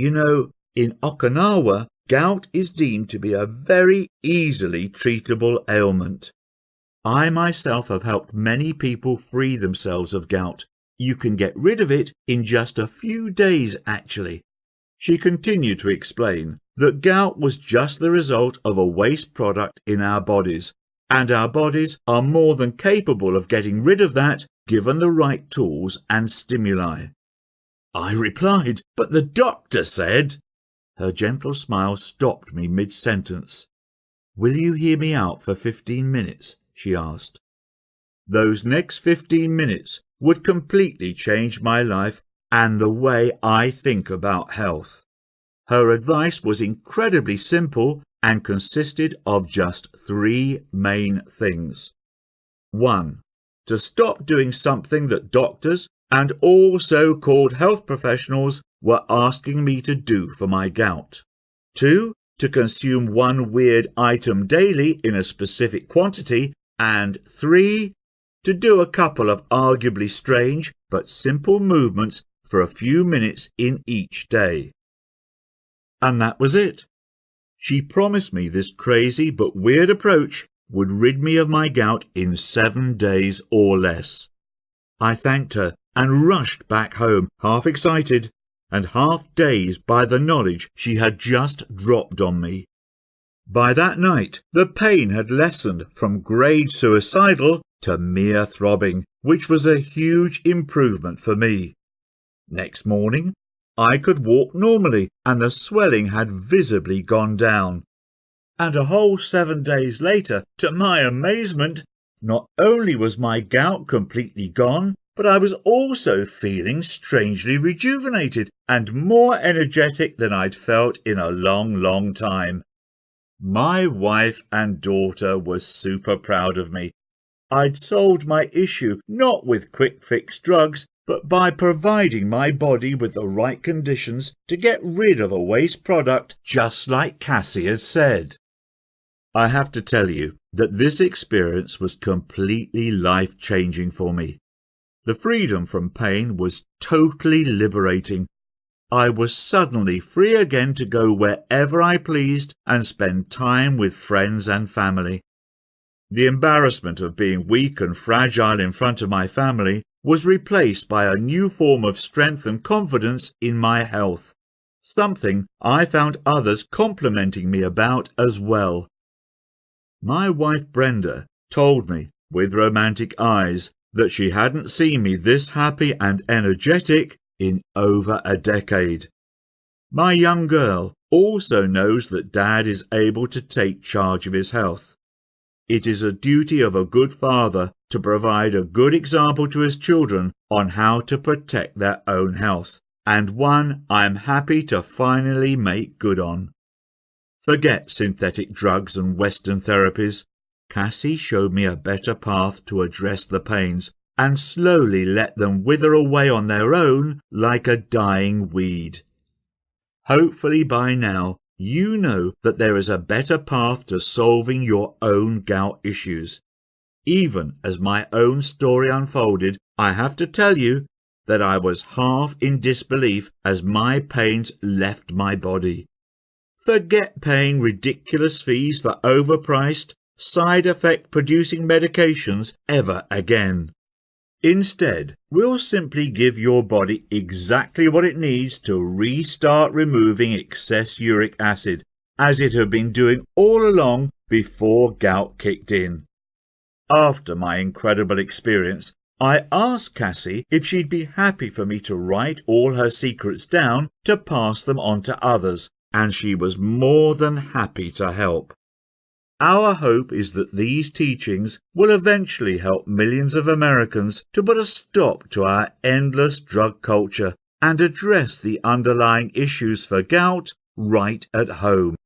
You know, in Okinawa, gout is deemed to be a very easily treatable ailment. I myself have helped many people free themselves of gout. You can get rid of it in just a few days, actually. She continued to explain that gout was just the result of a waste product in our bodies, and our bodies are more than capable of getting rid of that given the right tools and stimuli. I replied, "But the doctor said—" Her gentle smile stopped me mid-sentence. "Will you hear me out for 15 minutes?" she asked. Those next 15 minutes would completely change my life and the way I think about health. Her advice was incredibly simple and consisted of just 3 main things. 1. To stop doing something that doctors and all so-called health professionals were asking me to do for my gout. 2. To consume one weird item daily in a specific quantity. And 3. To do a couple of arguably strange but simple movements for a few minutes in each day. And that was it. She promised me this crazy but weird approach would rid me of my gout in 7 days or less. I thanked her and rushed back home, half excited and half dazed by the knowledge she had just dropped on me. By that night, the pain had lessened from grade suicidal to mere throbbing, which was a huge improvement for me. Next morning, I could walk normally and the swelling had visibly gone down. And a whole 7 days later, to my amazement, not only was my gout completely gone, but I was also feeling strangely rejuvenated and more energetic than I'd felt in a long time. My wife and daughter were super proud of me. I'd solved my issue not with quick-fix drugs, but by providing my body with the right conditions to get rid of a waste product, just like Cassie had said. I have to tell you that this experience was completely life-changing for me. The freedom from pain was totally liberating. I was suddenly free again to go wherever I pleased and spend time with friends and family. The embarrassment of being weak and fragile in front of my family was replaced by a new form of strength and confidence in my health, something I found others complimenting me about as well. My wife Brenda told me, with romantic eyes, that she hadn't seen me this happy and energetic in over a decade. My young girl also knows that Dad is able to take charge of his health. It is a duty of a good father to provide a good example to his children on how to protect their own health, and one I am happy to finally make good on. Forget synthetic drugs and Western therapies. Cassie showed me a better path to address the pains and slowly let them wither away on their own like a dying weed. Hopefully by now you know that there is a better path to solving your own gout issues. Even as my own story unfolded, I have to tell you that I was half in disbelief as my pains left my body. Forget paying ridiculous fees for overpriced, side effect producing medications ever again. Instead, we'll simply give your body exactly what it needs to restart removing excess uric acid, as it had been doing all along before gout kicked in. After my incredible experience, I asked Cassie if she'd be happy for me to write all her secrets down to pass them on to others, and she was more than happy to help. Our hope is that these teachings will eventually help millions of Americans to put a stop to our endless drug culture and address the underlying issues for gout right at home.